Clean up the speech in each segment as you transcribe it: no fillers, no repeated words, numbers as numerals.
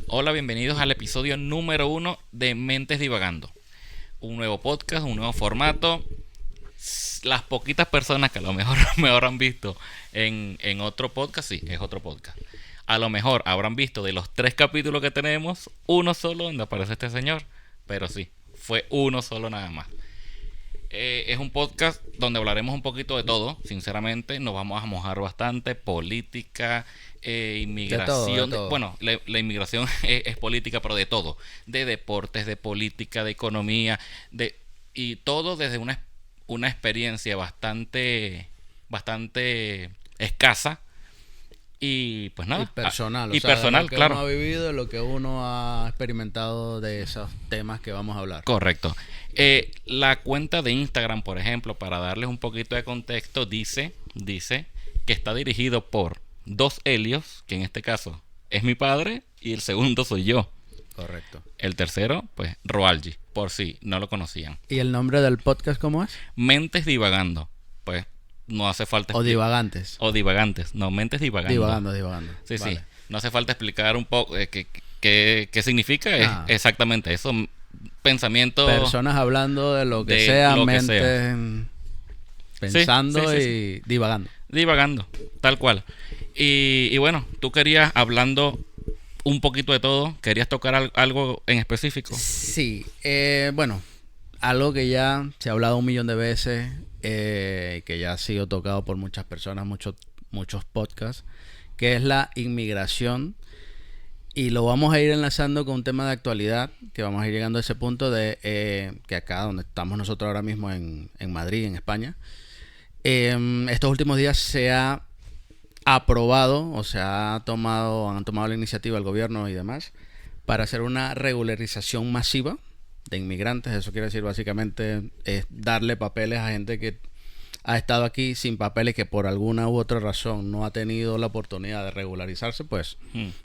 Hola, bienvenidos al episodio número 1 de Mentes Divagando. Un nuevo podcast, un nuevo formato. Las poquitas personas que a lo mejor han visto en otro podcast, sí, es otro podcast. A lo mejor habrán visto de los 3 capítulos que tenemos, uno solo donde aparece este señor. Pero sí, fue uno solo nada más. Es un podcast donde hablaremos un poquito de todo, sinceramente. Nos vamos a mojar bastante. Política, inmigración. De todo. Bueno, la inmigración es política, pero de todo. De deportes, de política, de economía. Y todo desde una experiencia bastante escasa. Y pues nada. Y personal, Y personal, de lo que claro. uno ha vivido, de lo que uno ha experimentado de esos temas que vamos a hablar. Correcto. La cuenta de Instagram, por ejemplo, para darles un poquito de contexto, dice que está dirigido por 2 Helios, que en este caso es mi padre, y el segundo soy yo. Correcto. El tercero, pues, Roalgi, por si no lo conocían. ¿Y el nombre del podcast cómo es? Mentes divagando. Pues no hace falta O divagantes. O divagantes. No, mentes divagando. Divagando. Sí, Vale. sí. No hace falta explicar un poco qué significa. Es exactamente eso. Pensamiento. Personas hablando de lo que de sea, lo que mentes sea. pensando Sí. y divagando. Divagando, tal cual. Y bueno, tú querías, hablando un poquito de todo, querías tocar algo en específico. Sí, bueno, algo que ya se ha hablado 1.000.000 de veces, que ya ha sido tocado por muchas personas, muchos podcasts, que es la inmigración. Y lo vamos a ir enlazando con un tema de actualidad, que vamos a ir llegando a ese punto de que acá donde estamos nosotros ahora mismo en Madrid, en España, estos últimos días se ha aprobado o han tomado la iniciativa el gobierno y demás para hacer una regularización masiva de inmigrantes. Eso quiere decir básicamente es darle papeles a gente que ha estado aquí sin papeles, que por alguna u otra razón no ha tenido la oportunidad de regularizarse, pues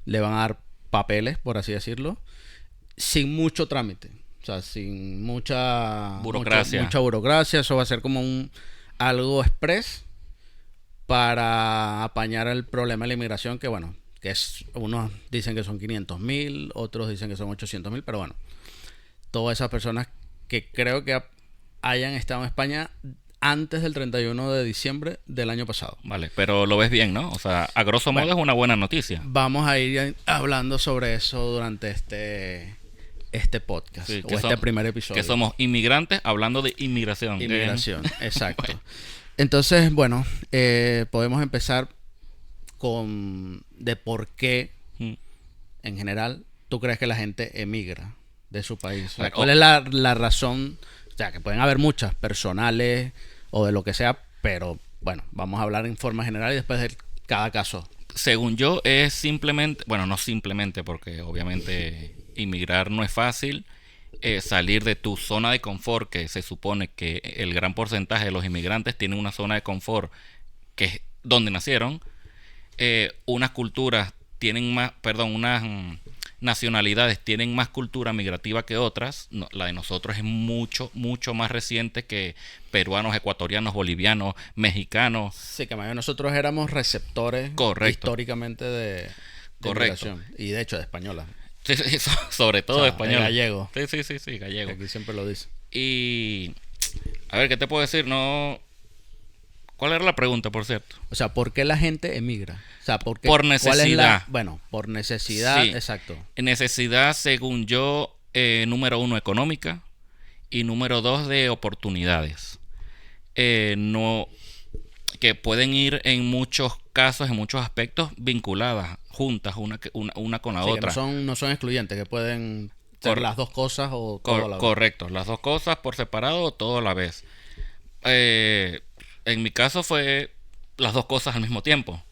le van a dar papeles, por así decirlo, sin mucho trámite, o sea, sin mucha burocracia. Mucha burocracia. Eso va a ser como algo express para apañar el problema de la inmigración, que bueno, unos dicen que son 500.000, otros dicen que son 800.000, pero bueno, todas esas personas que creo que hayan estado en España antes del 31 de diciembre del año pasado. Vale, pero lo ves bien, ¿no? O sea, a grosso modo es una buena noticia. Vamos a ir hablando sobre eso durante este podcast, sí, este primer episodio. Que somos inmigrantes hablando de inmigración. Inmigración, exacto. Bueno. Entonces, bueno, podemos empezar de por qué, en general, tú crees que la gente emigra de su país. O sea, ¿cuál es la razón? O sea, que pueden haber muchas, personales o de lo que sea, pero bueno, vamos a hablar en forma general y después de cada caso. Según yo, es simplemente, bueno, no simplemente, porque obviamente inmigrar no es fácil. Salir de tu zona de confort, que se supone que el gran porcentaje de los inmigrantes tienen una zona de confort que es donde nacieron. Unas culturas tienen más, unas nacionalidades tienen más cultura migrativa que otras. No, la de nosotros es mucho más reciente que peruanos, ecuatorianos, bolivianos, mexicanos. Sí, que nosotros éramos receptores. Correcto. Históricamente de inmigración, y de hecho de española. Sí, sobre todo español. Gallego. Sí, gallego. Aquí siempre lo dice. Y a ver, ¿qué te puedo decir? No. ¿Cuál era la pregunta, por cierto? O sea, ¿por qué la gente emigra? O sea, por necesidad. Por necesidad, sí. Exacto. Necesidad, según yo, número 1, económica, y número 2, de oportunidades. No, que pueden ir en muchos casos, en muchos aspectos, vinculadas, juntas, una con la otra. Que no son excluyentes, que pueden ser las dos cosas o todo a la vez. Correcto, las dos cosas por separado o todo a la vez. En mi caso fue las dos cosas al mismo tiempo.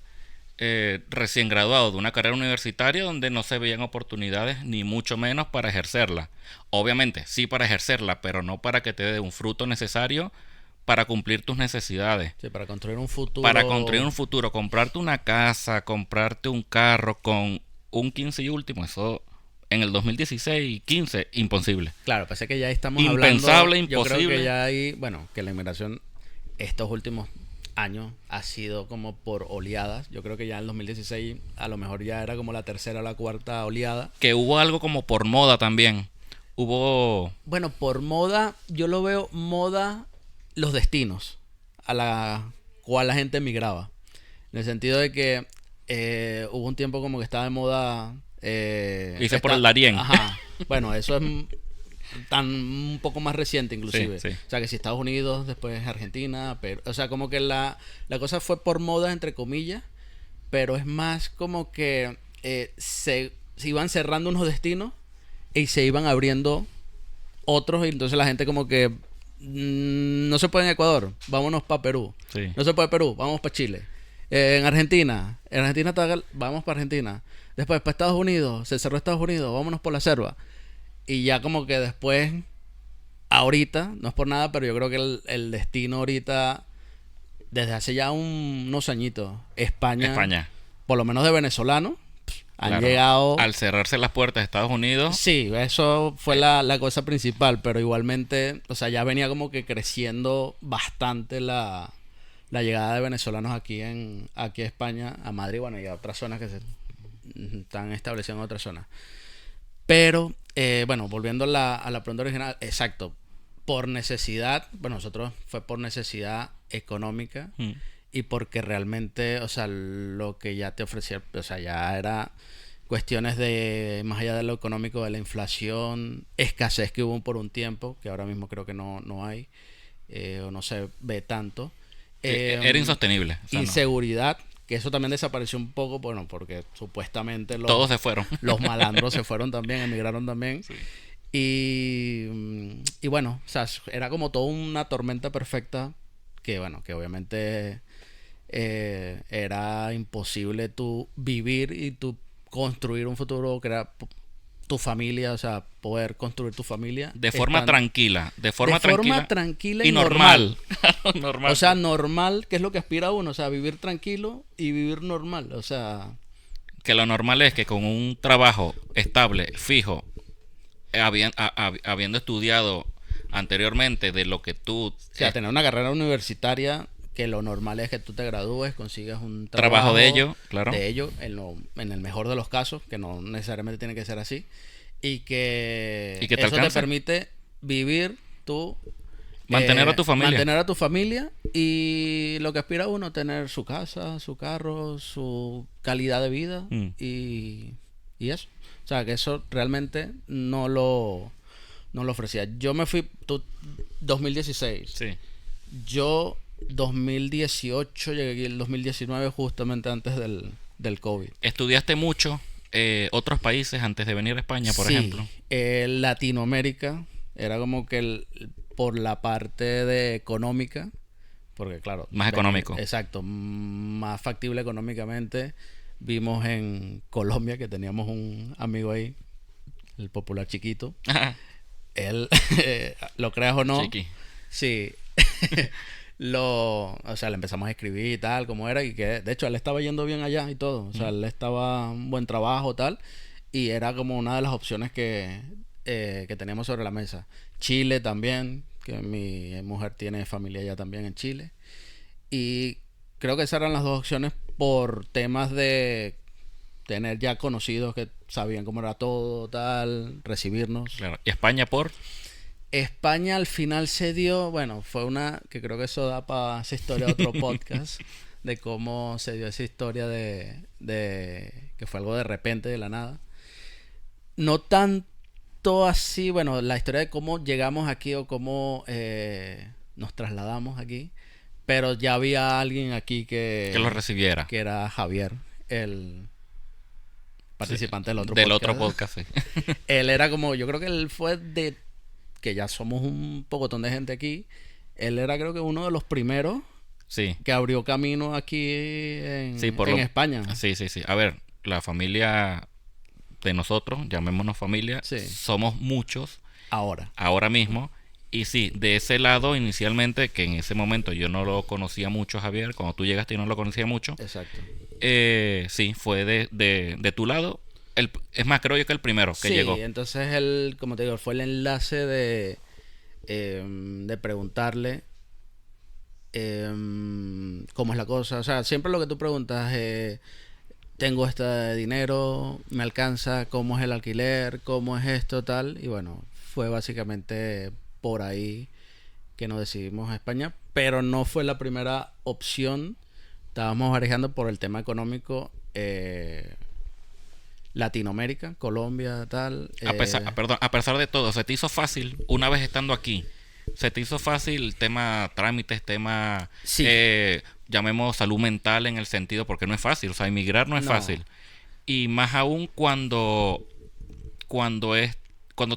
Recién graduado de una carrera universitaria donde no se veían oportunidades ni mucho menos para ejercerla. Obviamente sí para ejercerla, pero no para que te dé un fruto necesario para cumplir tus necesidades. Sí, para construir un futuro. Para construir un futuro, comprarte una casa, comprarte un carro con un 15 y último, eso en el 2016 y 15, imposible. Claro, pensé que ya estamos impensable, hablando. imposible. Yo creo que ya hay, bueno, que la inmigración estos últimos años ha sido como por oleadas. Yo creo que ya en el 2016 a lo mejor ya era como la tercera o la cuarta oleada. Que hubo algo como por moda también. Hubo... Bueno, por moda, yo lo veo moda los destinos a la cual la gente migraba. En el sentido de que hubo un tiempo como que estaba de moda... Hice por el Darién. Ajá. Bueno, eso es un poco más reciente inclusive. Sí, sí. O sea, que si Estados Unidos, después Argentina, pero, o sea, como que la cosa fue por moda, entre comillas, pero es más como que se iban cerrando unos destinos y se iban abriendo otros, y entonces la gente como que no se puede en Ecuador, vámonos para Perú. Sí. No se puede Perú, vamos para Chile. En Argentina vamos para Argentina. Después para Estados Unidos, se cerró Estados Unidos, vámonos por la selva. Y ya como que después, ahorita, no es por nada, pero yo creo que el destino ahorita, desde hace ya unos añitos, España, por lo menos de venezolanos, han llegado... Al cerrarse las puertas de Estados Unidos. Sí, eso fue la cosa principal, pero igualmente, o sea, ya venía como que creciendo bastante la llegada de venezolanos aquí a España, a Madrid, bueno, y a otras zonas que se están estableciendo en otras zonas. Pero, bueno, volviendo a la pregunta original, exacto, por necesidad, bueno, nosotros fue por necesidad económica y porque realmente, o sea, lo que ya te ofrecía, o sea, ya era cuestiones de, más allá de lo económico, de la inflación, escasez que hubo por un tiempo, que ahora mismo creo que no hay, o no se ve tanto. Era insostenible. O sea, inseguridad, que eso también desapareció un poco, bueno, porque supuestamente todos se fueron. Los malandros se fueron también, emigraron también. Sí. Y bueno, o sea, era como toda una tormenta perfecta que, bueno, que obviamente era imposible tú vivir y tú construir un futuro, crear tu familia, o sea, poder construir tu familia. De forma tranquila. De forma tranquila y normal. Normal. O sea, normal, que es lo que aspira uno, o sea, vivir tranquilo y vivir normal, o sea... Que lo normal es que con un trabajo estable, fijo, habiendo estudiado anteriormente de lo que tú... O sea, tener una carrera universitaria, que lo normal es que tú te gradúes, consigas un trabajo de ello, claro. De ello, en el mejor de los casos, que no necesariamente tiene que ser así, y que te eso te permite vivir tú... Mantener a tu familia. Mantener a tu familia y lo que aspira uno, tener su casa, su carro, su calidad de vida y eso. O sea, que eso realmente no lo ofrecía. Yo me fui 2016. Sí. Yo 2018 llegué aquí el 2019 justamente antes del COVID. ¿Estudiaste mucho otros países antes de venir a España, por ejemplo? Latinoamérica era como que por la parte de económica, porque claro, más económico. Exacto, más factible económicamente. Vimos en Colombia que teníamos un amigo ahí, el popular Chiquito. Ajá. Él, lo creas o no, Chiqui. sí, o sea, le empezamos a escribir y tal, como era, y que de hecho él estaba yendo bien allá y todo, o sea, él estaba un buen trabajo tal, y era como una de las opciones que teníamos sobre la mesa. Chile también, que mi mujer tiene familia allá también en Chile, y creo que esas eran las dos opciones por temas de tener ya conocidos que sabían cómo era todo, tal, recibirnos. Claro. ¿Y España por? España al final se dio, bueno, fue que creo que eso da para esa historia de otro podcast, de cómo se dio esa historia de que fue algo de repente, de la nada. No tanto así, bueno, la historia de cómo llegamos aquí o cómo nos trasladamos aquí, pero ya había alguien aquí que lo recibiera. Que era Javier, el participante del otro podcast. Sí. Él era como, yo creo que él fue que ya somos un pocotón de gente aquí. Él era creo que uno de los primeros que abrió camino aquí en España. Sí. A ver, la familia de nosotros, llamémonos familia, somos muchos. Ahora mismo. Y sí, de ese lado inicialmente, que en ese momento yo no lo conocía mucho, Javier, cuando tú llegaste yo no lo conocía mucho. Exacto. Sí, fue de tu lado. Es más, creo yo que el primero que llegó. Sí, entonces él, como te digo, fue el enlace de preguntarle cómo es la cosa. O sea, siempre lo que tú preguntas, tengo este dinero, me alcanza, cómo es el alquiler, cómo es esto, tal. Y bueno, fue básicamente por ahí que nos decidimos a España, pero no fue la primera opción. Estábamos barajando por el tema económico, Latinoamérica, Colombia, tal. A pesar de todo, ¿se te hizo fácil una vez estando aquí? ¿Se te hizo fácil el tema trámites, tema, Sí. llamemos salud mental en el sentido, porque no es fácil, o sea, emigrar no es No. fácil. Y más aún cuando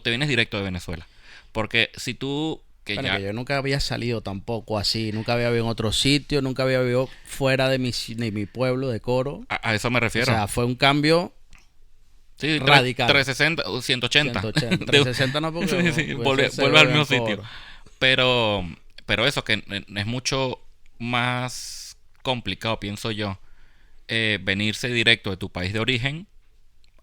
te vienes directo de Venezuela. Porque si tú, que Bueno, ya, que yo nunca había salido tampoco así, nunca había vivido en otro sitio, nunca había vivido fuera de mi pueblo, de Coro. a eso me O refiero. sea, fue un cambio Sí, radical. 360, 180. 180. 360 no, porque Sí, sí, vuelve al mismo sitio. Pero eso, que es mucho más complicado, pienso yo, venirse directo de tu país de origen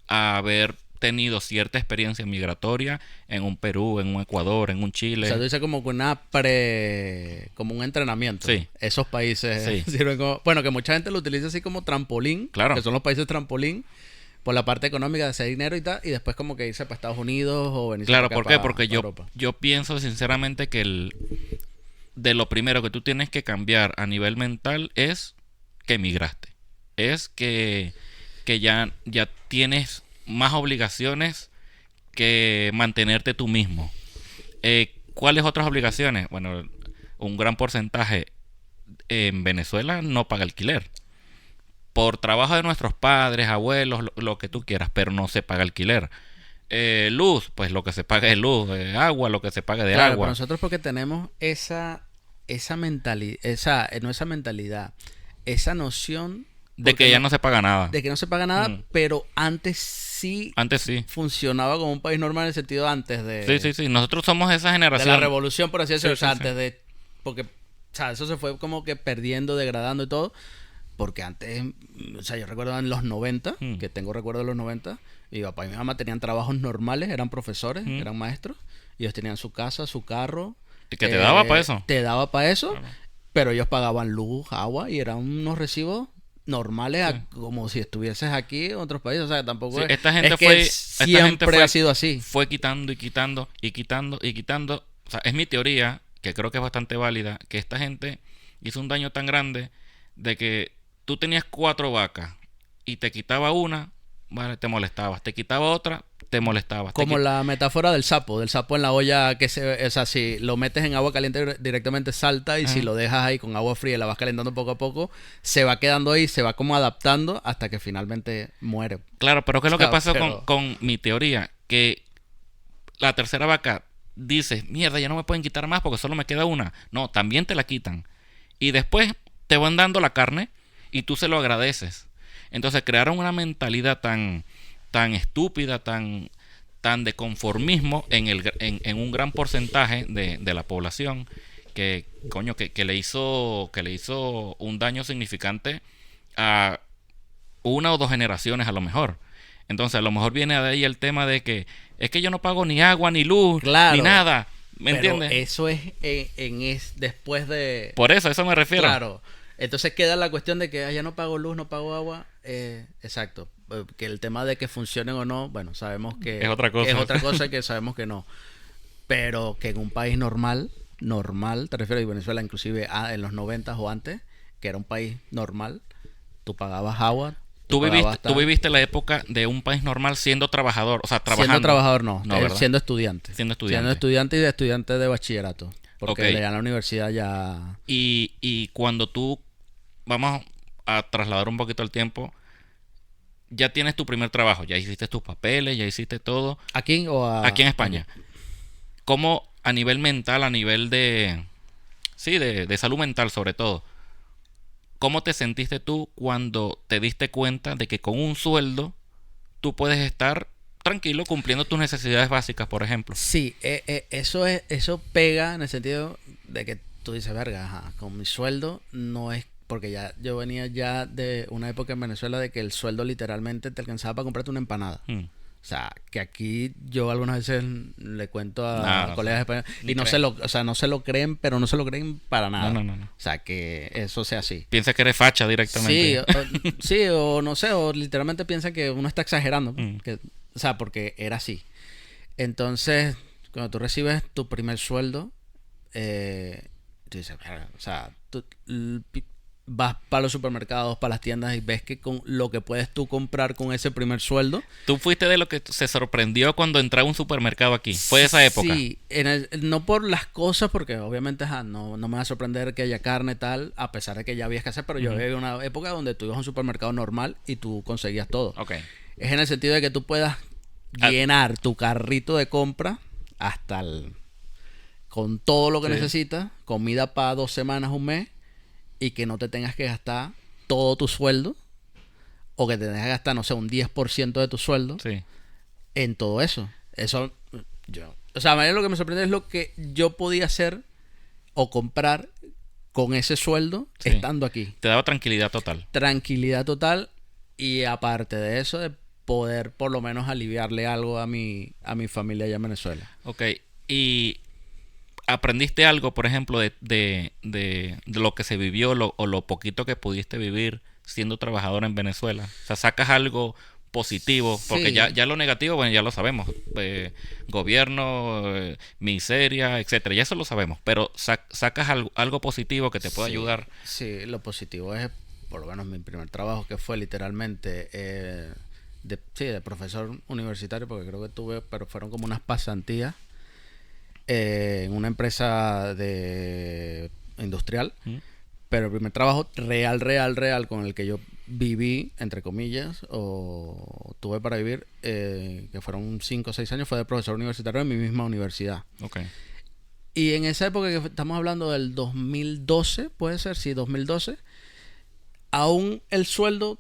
a haber tenido cierta experiencia migratoria en un Perú, en un Ecuador, en un O Chile. sea, tú dices como como un entrenamiento. Sí. Esos países Sí. sirven como, bueno, que mucha gente lo utiliza así como trampolín, Claro. que son los países trampolín por la parte económica de hacer dinero y tal, y después como que irse para Estados Unidos o venirse Claro, para ¿por acá, qué? Porque para Europa. yo pienso sinceramente que de lo primero que tú tienes que cambiar a nivel mental es que emigraste. Es que ya tienes más obligaciones que mantenerte tú mismo. ¿Cuáles otras obligaciones? Bueno, un gran porcentaje en Venezuela no paga alquiler. Por trabajo de nuestros padres, abuelos, lo que tú quieras, pero no se paga alquiler. Luz, pues lo que se paga es luz. Agua, lo que se paga de Claro, agua. pero nosotros porque tenemos esa mentalidad, no esa mentalidad, esa noción De porque que ya no se paga nada. de que no se paga nada, Mm. pero antes sí Antes sí. funcionaba como un país normal en el sentido antes Sí, sí, sí. Nosotros somos esa de generación. la revolución, por así decirlo, Sí, o sea, sí, sí. antes de porque o sea, eso se fue como que perdiendo, degradando y todo, porque antes, o sea, yo recuerdo en los 90, Mm. que tengo recuerdo de los 90, mi papá y mi mamá tenían trabajos normales, eran profesores, Mm. eran maestros, y ellos tenían su casa, su carro. ¿Y que te daba para eso? Te daba para eso, Claro. pero ellos pagaban luz, agua, y eran unos recibos normales Sí. como si estuvieses aquí en otros países. O sea, tampoco Sí, es, esta gente es que fue- siempre ha sido así. Fue quitando y quitando y quitando y quitando. O sea, es mi teoría, que creo que es bastante válida, que esta gente hizo un daño tan grande de que tú tenías 4 vacas y te quitaba una, vale, te molestabas. Te quitaba otra, te molestabas. Como la metáfora del sapo en la olla que o sea, si lo metes en agua caliente directamente salta y Ajá. si lo dejas ahí con agua fría y la vas calentando poco a poco, se va quedando ahí, se va como adaptando hasta que finalmente muere. Claro, pero ¿qué es lo O sea, que pasó pero- con mi teoría? Que la tercera vaca dice, mierda, ya no me pueden quitar más porque solo me queda una. No, también te la quitan. Y después te van dando la carne y tú se lo agradeces. Entonces crearon una mentalidad tan estúpida, tan de conformismo en un gran porcentaje de la población que, coño, que le hizo un daño significante a una o 2 generaciones a lo mejor. Entonces a lo mejor viene de ahí el tema de que es que yo no pago ni agua, ni luz, Claro, ni nada. ¿Me pero entiendes? eso es después de... Por eso, a eso me refiero. Claro. Entonces queda la cuestión de que ya no pago luz, no pago agua. Exacto. Que el tema de que funcionen o no, bueno, sabemos que Es otra cosa. es otra cosa que sabemos que no. Pero que en un país normal, te refiero a Venezuela, inclusive en los 90 o antes, que era un país normal, tú pagabas agua. Tú viviste la época de un país normal siendo trabajador, o sea, trabajando. Siendo trabajador no, ¿verdad? siendo estudiante. Siendo estudiante. Siendo estudiante y de estudiante de bachillerato. Porque Ok. ya en la universidad ya... Y cuando tú, vamos a trasladar un poquito el tiempo, ya tienes tu primer trabajo, ya hiciste tus papeles, ya hiciste todo. ¿Aquí o Aquí en España. ¿Cómo a nivel mental, a nivel de... Sí, de salud mental sobre todo? ¿Cómo te sentiste tú cuando te diste cuenta de que con un sueldo tú puedes estar tranquilo cumpliendo tus necesidades básicas, por ejemplo? Sí, eso pega en el sentido de que tú dices, verga, ajá, con mi sueldo no es... Porque ya yo venía ya de una época en Venezuela de que el sueldo literalmente te alcanzaba para comprarte una empanada. Mm. O sea, que aquí yo algunas veces le cuento a No, colegas españoles ni y no creen. se lo, o sea, no se lo creen, pero no se lo creen para nada. No. O sea, que eso sea así. Piensa que eres facha Sí, directamente. sí, o no sé, o literalmente piensa que uno está exagerando. Mm. O sea, porque era así. Entonces, cuando tú recibes tu primer sueldo, tú dices, "Verga", o sea, vas para los supermercados, para las tiendas y ves que con lo que puedes tú comprar con ese primer sueldo. Tú fuiste de lo que se sorprendió cuando entraba a un supermercado aquí. Fue de esa época. Sí, no por las cosas, porque obviamente no me va a sorprender que haya carne tal, a pesar de que ya había escasez, pero yo viví una época donde tú ibas a un supermercado normal y tú conseguías todo. Ok. Es en el sentido de que tú puedas llenar tu carrito de compra hasta con todo lo que Sí. necesitas, comida para 2 semanas, un mes, y que no te tengas que gastar todo tu sueldo, o que te tengas que gastar, no sé, un 10% de tu sueldo Sí. en todo eso. Eso, o sea, a mí lo que me sorprende es lo que yo podía hacer o comprar con ese sueldo Sí. estando aquí. Te daba tranquilidad total. Tranquilidad total, y aparte de eso, de poder por lo menos aliviarle algo a mi familia allá en Venezuela. Ok. Y aprendiste algo, por ejemplo, de lo que se vivió o lo poquito que pudiste vivir siendo trabajador en Venezuela. O sea, sacas algo positivo, porque Sí. ya lo negativo, bueno, ya lo sabemos. Gobierno, miseria, etcétera. Ya eso lo sabemos. Pero sacas algo positivo que te pueda Sí, ayudar. sí, lo positivo es, por lo menos mi primer trabajo, que fue literalmente de profesor universitario, porque creo que tuve, pero fueron como unas pasantías en una empresa de industrial. ¿Mm? Pero el primer trabajo real con el que yo viví, entre comillas, o tuve para vivir, que fueron 5 o 6 años, fue de profesor universitario en mi misma universidad. Ok. Y en esa época que estamos hablando del 2012, puede ser, sí, 2012, aún el sueldo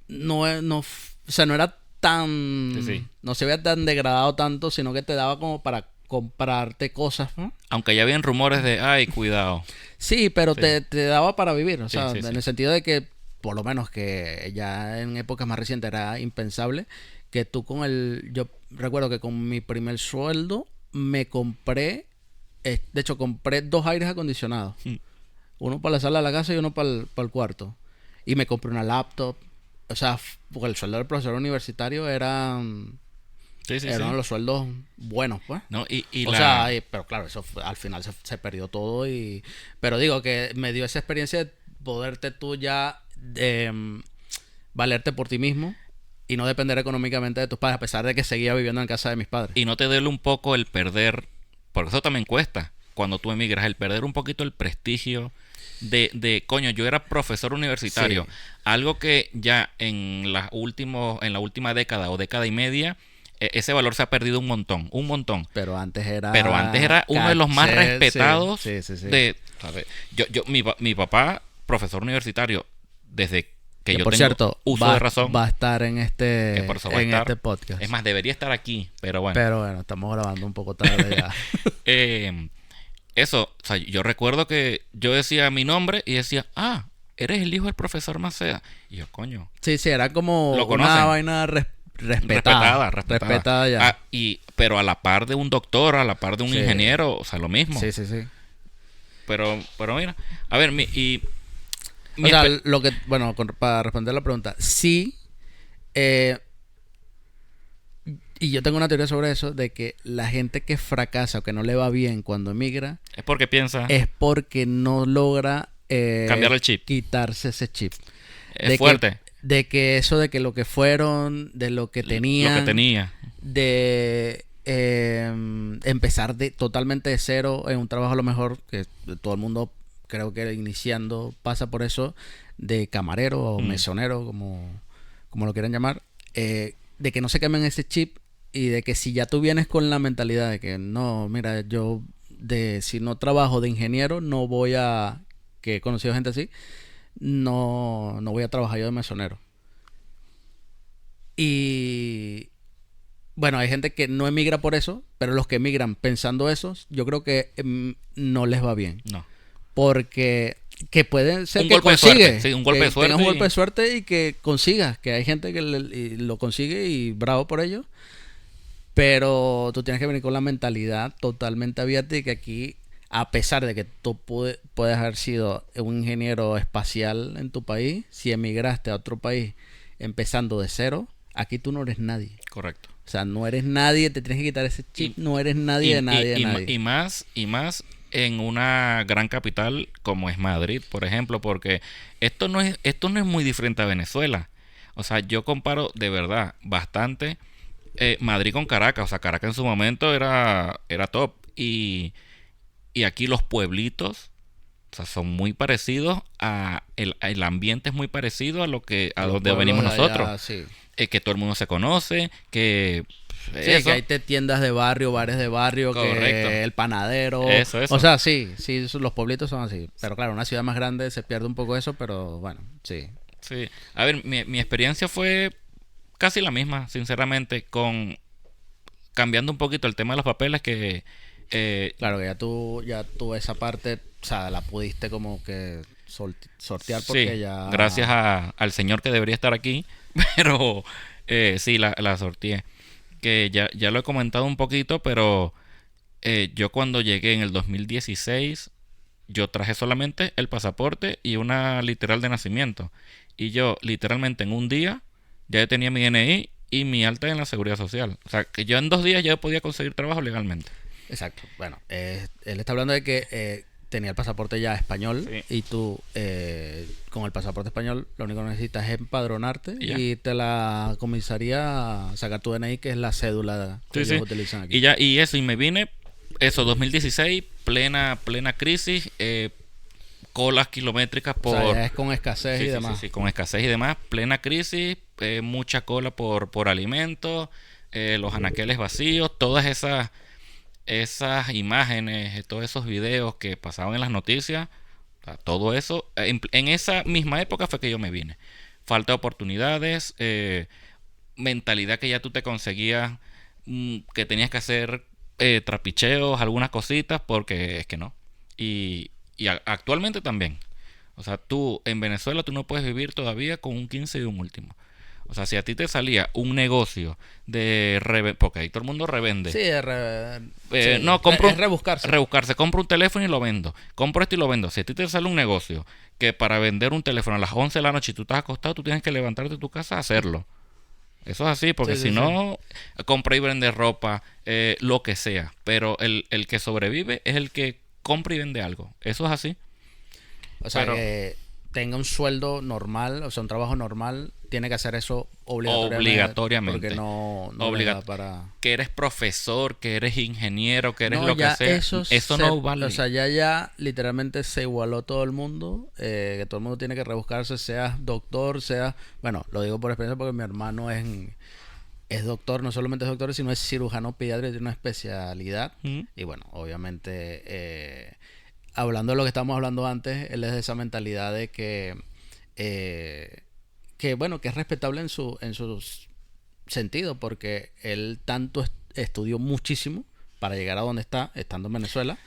o sea, no era tan, Sí, sí. no se veía tan degradado tanto, sino que te daba como para comprarte cosas, ¿no? Aunque ya habían rumores de, ay, cuidado. Sí, pero Sí. te daba para vivir, o Sí, sea, sí, en sí. el sentido de que, por lo menos que ya en épocas más recientes era impensable, que tú yo recuerdo que con mi primer sueldo me compré, de hecho compré 2 aires acondicionados, Mm. uno para la sala de la casa y uno para el cuarto, y me compré una laptop, o sea, porque el sueldo del profesor universitario era Sí, sí, uno de sí. los sueldos buenos, pues. No, y O la... sea, pero claro, al final se perdió todo pero digo que me dio esa experiencia de poderte tú ya valerte por ti mismo y no depender económicamente de tus padres, a pesar de que seguía viviendo en casa de mis padres. Y no te duele un poco el perder, porque eso también cuesta cuando tú emigras, el perder un poquito el prestigio coño, yo era profesor universitario, Sí. algo que ya en la última década o década y media, ese valor se ha perdido un montón. Pero antes era Uno de los más caché, respetados sí. o sea, mi papá, profesor universitario, desde que yo por tengo cierto, uso de razón, va a estar en que por eso va a estar. este podcast. Es más, debería estar aquí, pero bueno. Pero bueno, estamos grabando un poco tarde ya. Eso, o sea, yo recuerdo que yo decía mi nombre y decía, ah, eres el hijo del profesor Maceda. Y yo, coño, Sí, era como ¿Lo una conocen? vaina respetada. Respetada ya. Ah, pero a la par de un doctor, a la par de un Sí. ingeniero, o sea, lo mismo. Sí. Pero mira, a ver, O sea, lo que, bueno, para responder la pregunta, sí, y yo tengo una teoría sobre eso, de que la gente que fracasa o que no le va bien cuando emigra, es porque piensa, es porque no logra cambiar el chip. quitarse ese chip. Es fuerte. De que eso de que lo que fueron, de lo que tenían, Lo que tenía. de empezar totalmente de cero en un trabajo a lo mejor, que todo el mundo creo que iniciando pasa por eso, de camarero o mesonero, como lo quieran llamar, de que no se cambien ese chip y de que si ya tú vienes con la mentalidad de que no, mira, si no trabajo de ingeniero, no voy a, que he conocido gente así, no voy a trabajar yo de mesonero. Y bueno, hay gente que no emigra por eso, pero los que emigran pensando eso, yo creo que no les va bien. No. Porque que puede ser Un que golpe de consigue, suerte, sí, un golpe que de suerte tengas un y- golpe de suerte y que consigas, que hay gente que lo consigue y bravo por ello. Pero tú tienes que venir con la mentalidad totalmente abierta y que aquí, a pesar de que tú puedes haber sido un ingeniero espacial en tu país, si emigraste a otro país empezando de cero, aquí tú no eres nadie. Correcto. O sea, no eres nadie, te tienes que quitar ese chip, no eres nadie de nadie de nadie. Y más en una gran capital como es Madrid, por ejemplo, porque esto no es muy diferente a Venezuela. O sea, yo comparo de verdad bastante Madrid con Caracas. O sea, Caracas en su momento era top. Y aquí los pueblitos, o sea, son muy parecidos el ambiente es muy parecido a a Los donde pueblos venimos de allá, nosotros. sí. Que todo el mundo se conoce, que Sí, eso. que hay tiendas de barrio, bares de barrio, Correcto. que el panadero. Eso. O sea, sí, los pueblitos son así. Pero claro, una ciudad más grande se pierde un poco eso, pero bueno, sí. Sí. A ver, mi experiencia fue casi la misma, sinceramente, cambiando un poquito el tema de los papeles que Claro que ya tú esa parte, o sea, la pudiste como que sortear porque sí, ya... gracias al señor que debería estar aquí, pero sí, la sorteé. Que ya lo he comentado un poquito, pero yo cuando llegué en el 2016, yo traje solamente el pasaporte y una literal de nacimiento. Y yo, literalmente en un día, ya tenía mi DNI y mi alta en la Seguridad Social. O sea, que yo en 2 días ya podía conseguir trabajo legalmente. Exacto. Bueno, él está hablando de que tenía el pasaporte ya español Sí. y tú con el pasaporte español lo único que necesitas es empadronarte Y ya. y te la comisaría a sacar tu DNI, que es la cédula que Sí, ellos sí. utilizan aquí. Y me vine, eso, 2016, plena crisis, colas kilométricas O sea, por... ya es con escasez y demás. Sí, con escasez y demás, plena crisis, mucha cola por alimentos, los anaqueles vacíos, todas esas imágenes, todos esos videos que pasaban en las noticias, o sea, todo eso, en esa misma época fue que yo me vine. Falta de oportunidades, mentalidad que ya tú te conseguías, que tenías que hacer trapicheos, algunas cositas, porque es que no. Actualmente también. O sea, tú en Venezuela tú no puedes vivir todavía con un 15 y un último. O sea, si a ti te salía un negocio porque ahí todo el mundo revende. Sí, No, compro es rebuscarse. compro un teléfono y lo vendo. Compro esto y lo vendo. Si a ti te sale un negocio que para vender un teléfono a las 11 de la noche y tú estás acostado, tú tienes que levantarte de tu casa a hacerlo. Eso es así, porque si no, compra y vende ropa, lo que sea. Pero el que sobrevive es el que compra y vende algo. Eso es así. O sea, que tenga un sueldo normal, o sea, un trabajo normal, tiene que hacer eso obligatoriamente. Porque no le da para... Que eres profesor, que eres ingeniero, que eres No, lo que ya sea. Eso no vale. O sea, ya literalmente se igualó todo el mundo. Que todo el mundo tiene que rebuscarse, seas doctor, seas... Bueno, lo digo por experiencia porque mi hermano es doctor, no solamente es doctor, sino es cirujano pediatra y tiene una especialidad. Y bueno, obviamente... hablando de lo que estábamos hablando antes, él es de esa mentalidad de que bueno, que es respetable en su sentido, porque él tanto estudió muchísimo para llegar a donde está, estando en Venezuela.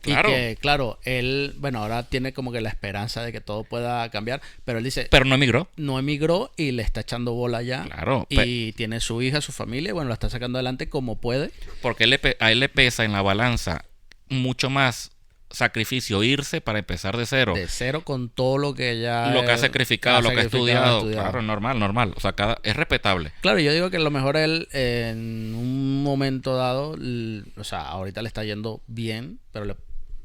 Claro. Y que, claro, él, bueno, ahora tiene como que la esperanza de que todo pueda cambiar, pero él dice... Pero no emigró. No emigró y le está echando bola ya. Claro. Y tiene su hija, su familia, y bueno, la está sacando adelante como puede. Porque a él le pesa en la balanza mucho más sacrificio irse para empezar de cero. De cero con todo lo que ya... Lo que ha sacrificado, lo que ha estudiado. Claro, normal. O sea, es respetable. Claro, yo digo que a lo mejor él en un momento dado, o sea, ahorita le está yendo bien, pero le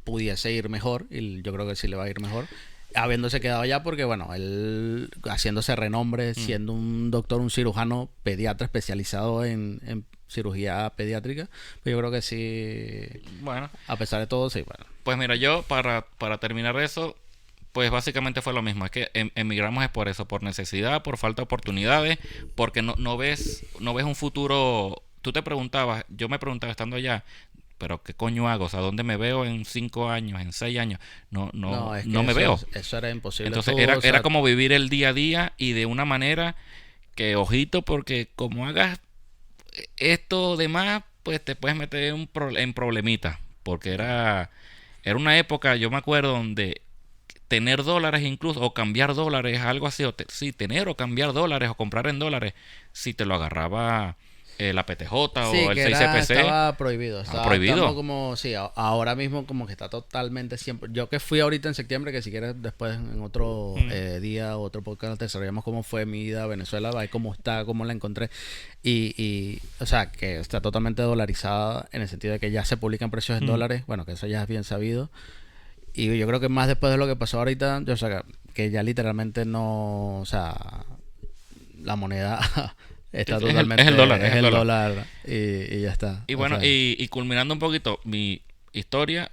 pudiese ir mejor, y yo creo que sí le va a ir mejor, habiéndose quedado allá, porque bueno, él haciéndose renombre, siendo un doctor, un cirujano pediatra especializado en cirugía pediátrica, pues yo creo que sí. Bueno, a pesar de todo, sí, bueno. Pues mira, yo para terminar eso, pues básicamente fue lo mismo. Es que emigramos es por eso, por necesidad, por falta de oportunidades, porque no ves un futuro. Tú te preguntabas, yo me preguntaba estando allá, pero ¿qué coño hago? O sea, ¿dónde me veo en 5 años, en 6 años? No me veo. Eso era imposible. Entonces era como vivir el día a día y de una manera que, ojito, porque como hagas esto demás, pues te puedes meter en problemitas. Porque era una época, yo me acuerdo, donde tener dólares incluso, o cambiar dólares, algo así, sí, tener o cambiar dólares o comprar en dólares, si te lo agarraba la PTJ Sí, o el que 6CPC. estaba prohibido. Prohibido. Estamos como, sí, ahora mismo como que está totalmente siempre. Yo que fui ahorita en septiembre, que si quieres después en otro día o otro podcast te desarrollamos cómo fue mi ida a Venezuela, ahí cómo está, cómo la encontré. O sea, que está totalmente dolarizada en el sentido de que ya se publican precios en dólares. Bueno, que eso ya es bien sabido. Y yo creo que más después de lo que pasó ahorita, yo, o sea, que ya literalmente no, o sea, la moneda está totalmente... Es el dólar. Es el dólar y ya está. Y O bueno, sea, y culminando un poquito mi historia,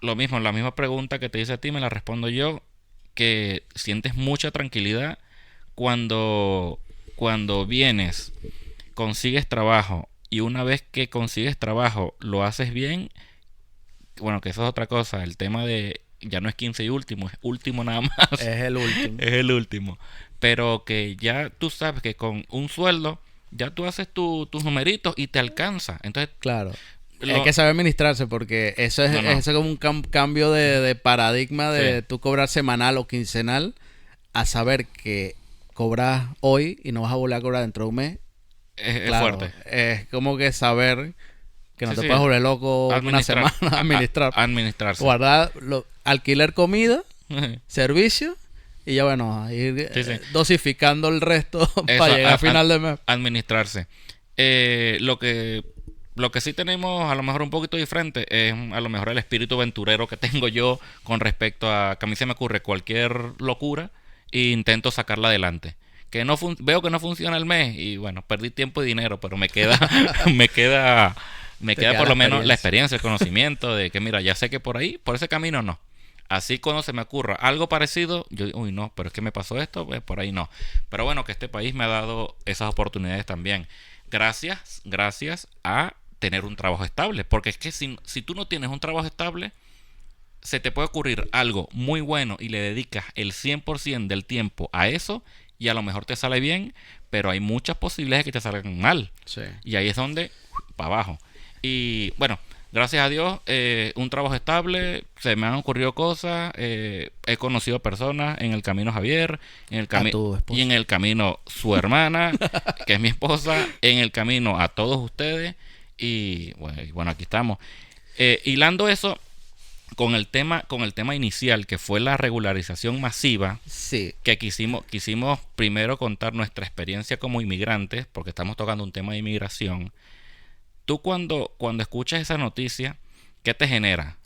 lo mismo, la misma pregunta que te hice a ti me la respondo yo, que sientes mucha tranquilidad cuando vienes, consigues trabajo y una vez que consigues trabajo lo haces bien. Bueno, que eso es otra cosa, el tema de ya no es 15 y último, es último nada más. es el último. Es el último. Pero que ya tú sabes que con un sueldo ya tú haces tus numeritos y te alcanza. Entonces, Claro. Hay que saber administrarse porque eso es, No, no. eso es como un cambio de paradigma de Sí. tú cobrar semanal o quincenal a saber que cobras hoy y no vas a volver a cobrar dentro de un mes. Es Claro, fuerte. es como que saber que no Sí, te sí. puedes volver loco una Administrar. semana, administrar. Administrarse. Guardar, alquiler comida, servicio y ya bueno, ir Sí, sí. dosificando el resto Eso, para llegar a final de mes. Administrarse. Lo que sí tenemos a lo mejor un poquito diferente es a lo mejor el espíritu aventurero que tengo yo con respecto a que a mí se me ocurre cualquier locura e intento sacarla adelante. Que no veo que no funciona el mes y bueno, perdí tiempo y dinero, pero me queda me queda Te queda por la lo menos la experiencia. experiencia, el conocimiento de que mira, ya sé que por ahí, por ese camino no. Así cuando se me ocurra algo parecido, yo digo, uy no, pero es que me pasó esto, pues por ahí no. Pero bueno, que este país me ha dado esas oportunidades también. Gracias a tener un trabajo estable. Porque es que si tú no tienes un trabajo estable, se te puede ocurrir algo muy bueno y le dedicas el 100% del tiempo a eso y a lo mejor te sale bien, pero hay muchas posibilidades de que te salgan mal. Sí. Y ahí es donde, para abajo. Y bueno, gracias a Dios, un trabajo estable, se me han ocurrido cosas, he conocido personas en el camino Javier, en el tu esposa. y en el camino su hermana, que es mi esposa, en el camino a todos ustedes. Y bueno, aquí estamos. Hilando eso con el tema inicial, que fue la regularización masiva, Sí. que quisimos primero contar nuestra experiencia como inmigrantes, porque estamos tocando un tema de inmigración. Tú cuando escuchas esa noticia, ¿qué te genera?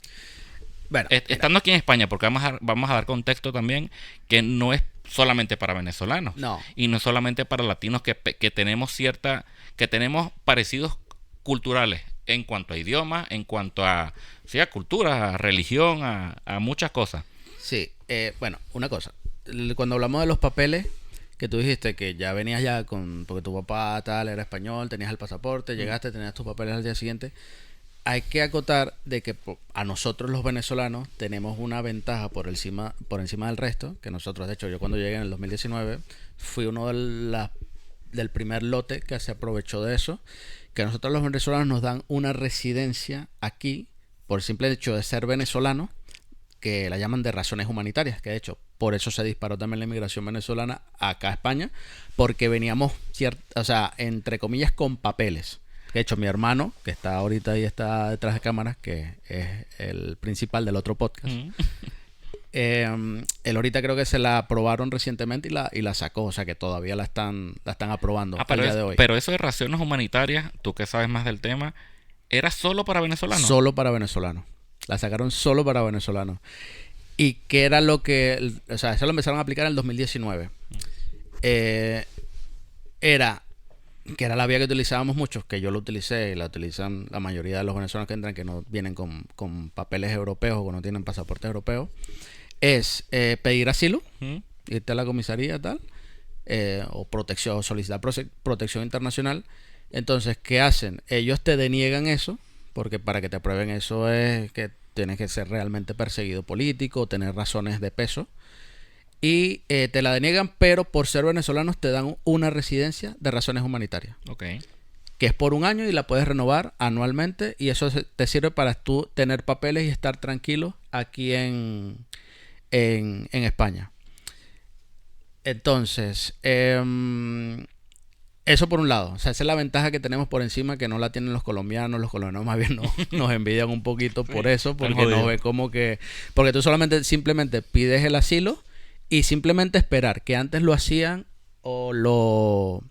Bueno, Estando aquí en España, porque vamos a dar contexto también, que no es solamente para venezolanos. No. Y no solamente para latinos que tenemos que tenemos parecidos culturales en cuanto a idioma, en cuanto a, sí, a cultura, a religión, a muchas cosas. Sí, bueno, una cosa. Cuando hablamos de los papeles, que tú dijiste que ya venías ya porque tu papá tal era español, tenías el pasaporte, llegaste, tenías tus papeles al día siguiente. Hay que acotar de que a nosotros los venezolanos tenemos una ventaja por encima del resto, que nosotros, de hecho, yo cuando llegué en el 2019 fui uno del primer lote que se aprovechó de eso, que a nosotros los venezolanos nos dan una residencia aquí por el simple hecho de ser venezolano, que la llaman de razones humanitarias, que de hecho por eso se disparó también la inmigración venezolana acá a España, porque veníamos, o sea, entre comillas, con papeles. De hecho, mi hermano, que está ahorita ahí, está detrás de cámaras, que es el principal del otro podcast, él ahorita creo que se la aprobaron recientemente y la sacó, o sea que todavía la están aprobando al día de hoy. Pero eso de raciones humanitarias, tú que sabes más del tema, ¿era solo para venezolanos? Solo para venezolanos. La sacaron solo para venezolanos. Y que era lo que... O sea, eso lo empezaron a aplicar en el 2019. Era la vía que utilizábamos muchos, que yo lo utilicé y la utilizan la mayoría de los venezolanos que entran, que no vienen con papeles europeos o no tienen pasaportes europeos, es pedir asilo, irte a la comisaría tal, o solicitar protección internacional. Entonces, ¿qué hacen? Ellos te deniegan eso, porque para que te aprueben eso es que tienes que ser realmente perseguido político, tener razones de peso. Y te la deniegan, pero por ser venezolanos te dan una residencia de razones humanitarias. Ok. Que es por un año y la puedes renovar anualmente. Y eso te sirve para tú tener papeles y estar tranquilo aquí en España. Entonces, Eso por un lado. O sea, esa es la ventaja que tenemos por encima que no la tienen los colombianos. Los colombianos más bien nos envidian un poquito por eso, están porque nos jodidos. ven como que... Porque tú simplemente pides el asilo y simplemente esperar, que antes lo hacían o lo...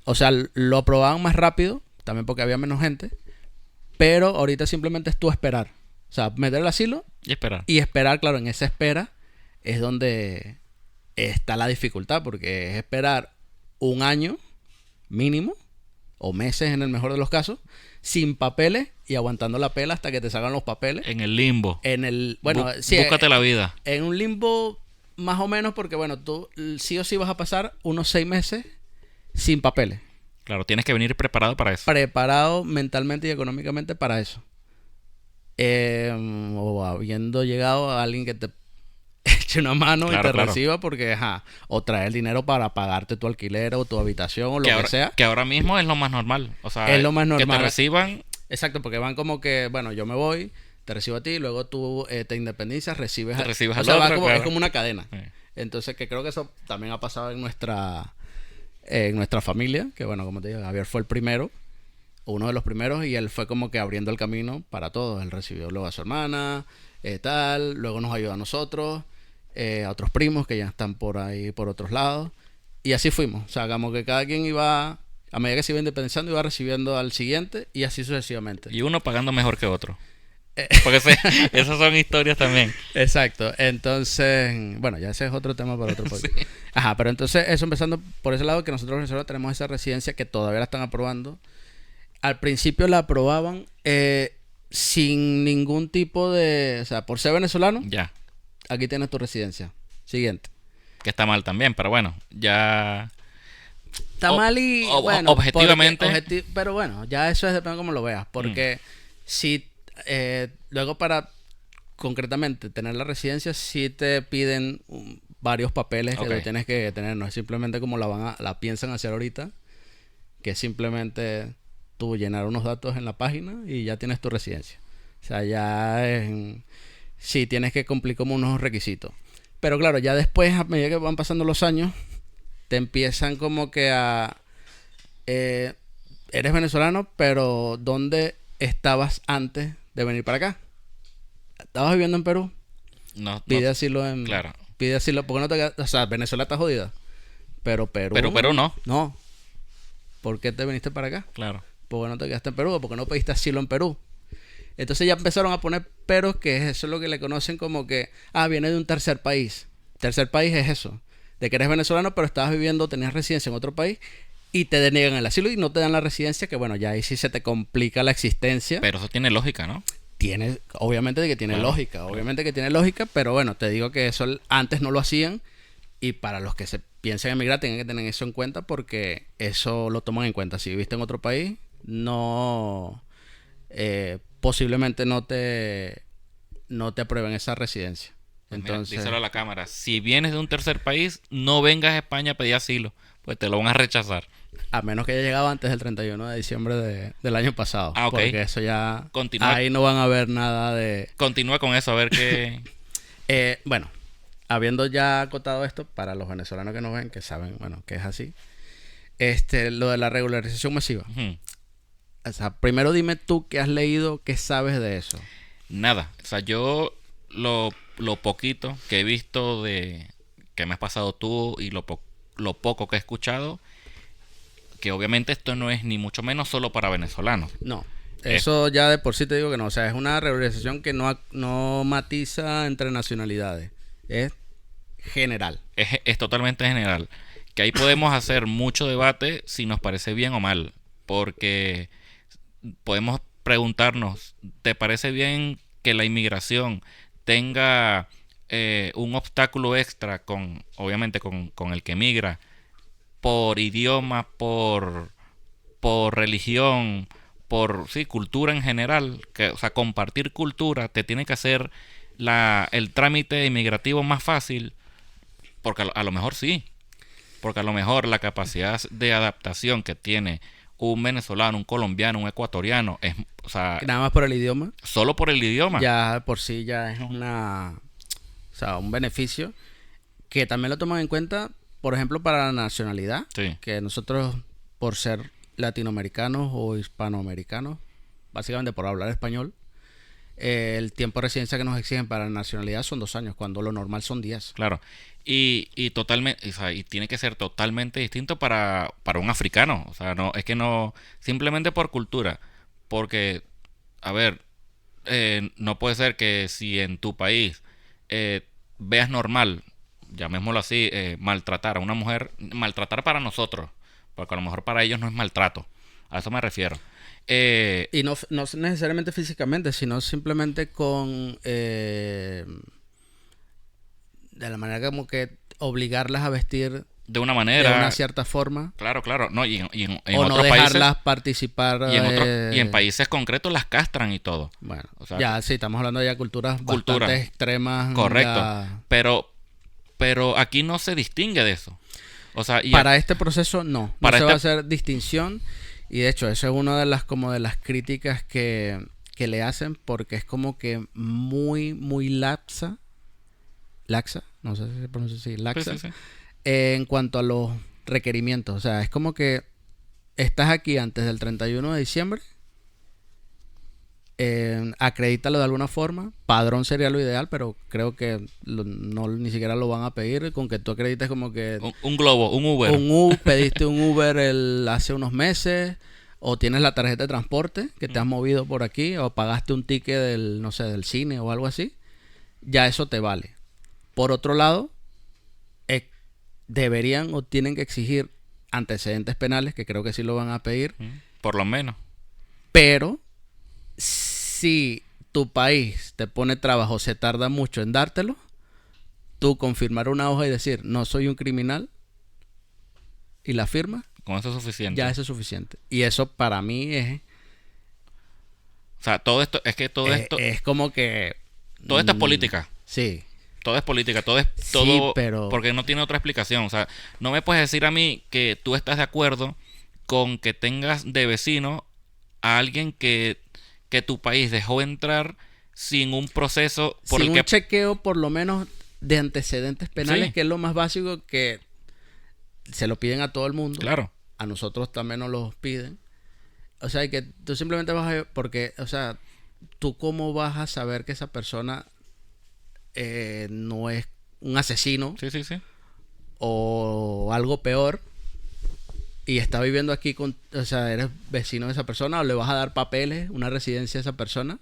O sea, lo aprobaban más rápido, también porque había menos gente, pero ahorita simplemente es tú esperar. O sea, meter el asilo Y esperar. y esperar, claro, en esa espera es donde está la dificultad, porque es esperar un año mínimo, o meses en el mejor de los casos, sin papeles y aguantando la pela hasta que te salgan los papeles. En el limbo. En el, bueno, sí, Búscate la vida. en un limbo más o menos, porque bueno, tú sí o sí vas a pasar unos 6 meses sin papeles, Claro, tienes que venir preparado para eso. preparado mentalmente y económicamente para eso. O habiendo llegado a alguien que te eche una mano y Claro, te claro. reciba porque, ajá, o traer el dinero para pagarte tu alquiler o tu habitación o lo que sea. Que ahora mismo es lo más normal. O sea, Es lo más que te normal. reciban. Exacto, porque van como que, bueno, yo me voy, te recibo a ti, luego tú te independizas, recibes, Te recibes o al sea, va otro, como, claro. es como una cadena. Sí. Entonces, que creo que eso también ha pasado en nuestra familia, que bueno, como te digo, Javier fue el primero, uno de los primeros, y él fue como que abriendo el camino para todos. Él recibió luego a su hermana, tal, luego nos ayudó a nosotros, a otros primos que ya están por ahí, por otros lados, y así fuimos. O sea, como que cada quien iba, a medida que se iba independizando, iba recibiendo al siguiente, y así sucesivamente. Y uno pagando mejor que otro. Porque esas son historias también. Exacto, entonces, bueno, ya ese es otro tema para otro podcast. Sí. Ajá, pero entonces eso empezando por ese lado, que nosotros en Venezuela tenemos esa residencia que todavía la están aprobando. Al principio la aprobaban sin ningún tipo de, o sea, por ser venezolano, Ya. aquí tienes tu residencia. Siguiente. Que está mal también, pero bueno, ya. Está mal y bueno, objetivamente. pero bueno, ya eso es depende de cómo lo veas, porque si luego para concretamente tener la residencia sí te piden varios papeles que Ok. tú tienes que tener, no es simplemente como la piensan hacer ahorita, que es simplemente tú llenar unos datos en la página y ya tienes tu residencia. O sea, sí tienes que cumplir como unos requisitos. Pero claro, ya después, a medida que van pasando los años, te empiezan como que eres venezolano, pero ¿dónde estabas antes de venir para acá? ¿Estabas viviendo en Perú? No, Pide no, asilo en... claro. Pide asilo, porque no te quedas... O sea, Venezuela está jodida. Pero Perú... Pero no. No. ¿Por qué te viniste para acá? Claro. ¿Por qué no te quedaste en Perú? ¿O por qué no pediste asilo en Perú? Entonces ya empezaron a poner peros, que es eso lo que le conocen como que... viene de un tercer país. Tercer país es eso. De que eres venezolano, pero estabas viviendo, tenías residencia en otro país y te deniegan el asilo y no te dan la residencia, que bueno, ya ahí sí se te complica la existencia. Pero eso tiene lógica, ¿no? Obviamente de que tiene Claro, lógica, obviamente que tiene lógica, pero bueno, te digo que eso antes no lo hacían y para los que se piensan emigrar tienen que tener eso en cuenta porque eso lo toman en cuenta. Si viviste en otro país, no posiblemente no te aprueben esa residencia. Pues mira, Entonces, díselo a la cámara. Si vienes de un tercer país, no vengas a España a pedir asilo. Pues te lo van a rechazar. a menos que haya llegado antes del 31 de diciembre del año pasado. Ah, ok. Porque eso ya... Continúa. Ahí no van a ver nada de... Continúa con eso, a ver qué. Bueno, habiendo ya acotado esto, para los venezolanos que nos ven, que saben, bueno, que es así, lo de la regularización masiva. Ujú. O sea, primero dime tú qué has leído, qué sabes de eso. Nada. O sea, yo lo poquito que he visto de que me has pasado tú y lo poco que he escuchado, que obviamente esto no es ni mucho menos solo para venezolanos. No, eso ya de por sí te digo que no. O sea, es una regularización que no matiza entre nacionalidades. Es general. Es totalmente general. Que ahí podemos hacer mucho debate si nos parece bien o mal. Porque podemos preguntarnos, ¿te parece bien que la inmigración tenga un obstáculo extra obviamente con el que migra por idioma, por religión, por cultura en general? O sea, compartir cultura te tiene que hacer el trámite inmigrativo más fácil, porque a lo mejor sí, porque a lo mejor la capacidad de adaptación que tiene un venezolano, un colombiano, un ecuatoriano, o sea, Nada más por el idioma. solo por el idioma. Ya por sí ya es un beneficio que también lo toman en cuenta, por ejemplo, para la nacionalidad. Sí. Que nosotros por ser latinoamericanos o hispanoamericanos, básicamente por hablar español, el tiempo de residencia que nos exigen para la nacionalidad son 2 años, cuando lo normal son 10. Claro. Y totalmente, o sea, y tiene que ser totalmente distinto para un africano. O sea, no, es que no, simplemente por cultura. Porque, a ver, no puede ser que si en tu país veas normal, llamémoslo así, maltratar a una mujer, maltratar para nosotros, porque a lo mejor para ellos no es maltrato. A eso me refiero. Y no necesariamente físicamente, sino simplemente de la manera como que obligarlas a vestir de una de manera, una cierta forma. claro, claro, no, y en O no otros países, dejarlas participar. y en países concretos las castran y todo. Bueno, O sea, ya sí, estamos hablando ya de culturas cultura, bastante extremas. correcto. Ya. Pero aquí no se distingue de eso. O sea, Para este proceso no. Para no se va a este- hacer distinción. Y de hecho, eso es una de las críticas que le hacen, porque es como que muy laxa, no sé si se pronuncia así, laxa, sí, sí. en cuanto a los requerimientos. O sea, es como que estás aquí antes del 31 de diciembre, acredítalo de alguna forma. Padrón sería lo ideal, pero creo que ni siquiera lo van a pedir. Con que tú acredites como que Un globo, un Uber. pediste un Uber hace unos meses, o tienes la tarjeta de transporte que te has movido por aquí, o pagaste un ticket no sé, del cine o algo así, ya eso te vale. Por otro lado, deberían o tienen que exigir antecedentes penales, que creo que sí lo van a pedir, Por lo menos. pero si tu país te pone trabas o se tarda mucho en dártelo, tú confirmar una hoja y decir, no soy un criminal, y la firma, Con eso es suficiente. ya eso es suficiente. Y eso para mí O sea, todo esto, es que todo esto, es como que... todo esto es política. Sí. Todo es política, todo es Sí, todo, pero... porque no tiene otra explicación. O sea, no me puedes decir a mí que tú estás de acuerdo con que tengas de vecino a alguien que tu país dejó entrar sin un proceso por sin el que... un chequeo por lo menos de antecedentes penales, Sí. que es lo más básico, que se lo piden a todo el mundo. Claro. A nosotros también nos los piden. O sea, y que tú simplemente vas a... Porque, o sea, ¿tú cómo vas a saber que esa persona no es un asesino Sí, sí, sí. o algo peor y está viviendo aquí o sea, eres vecino de esa persona, o le vas a dar papeles, una residencia a esa persona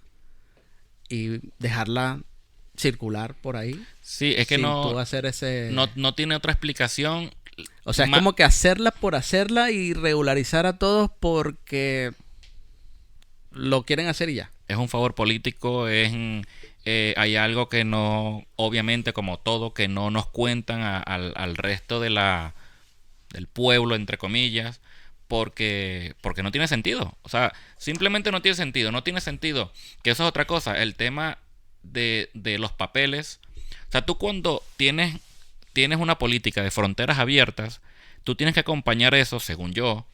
y dejarla circular por ahí? Sí, es que sin no, tú hacer ese... no tiene otra explicación. O sea, es Ma- como que hacerla por hacerla y regularizar a todos porque lo quieren hacer y ya. Es un favor político, hay algo que no, obviamente como todo, que no nos cuentan al resto del pueblo, entre comillas, porque no tiene sentido. O sea, simplemente no tiene sentido. No tiene sentido, que eso es otra cosa, el tema de los papeles. O sea, tú cuando tienes una política de fronteras abiertas, tú tienes que acompañar eso, según yo,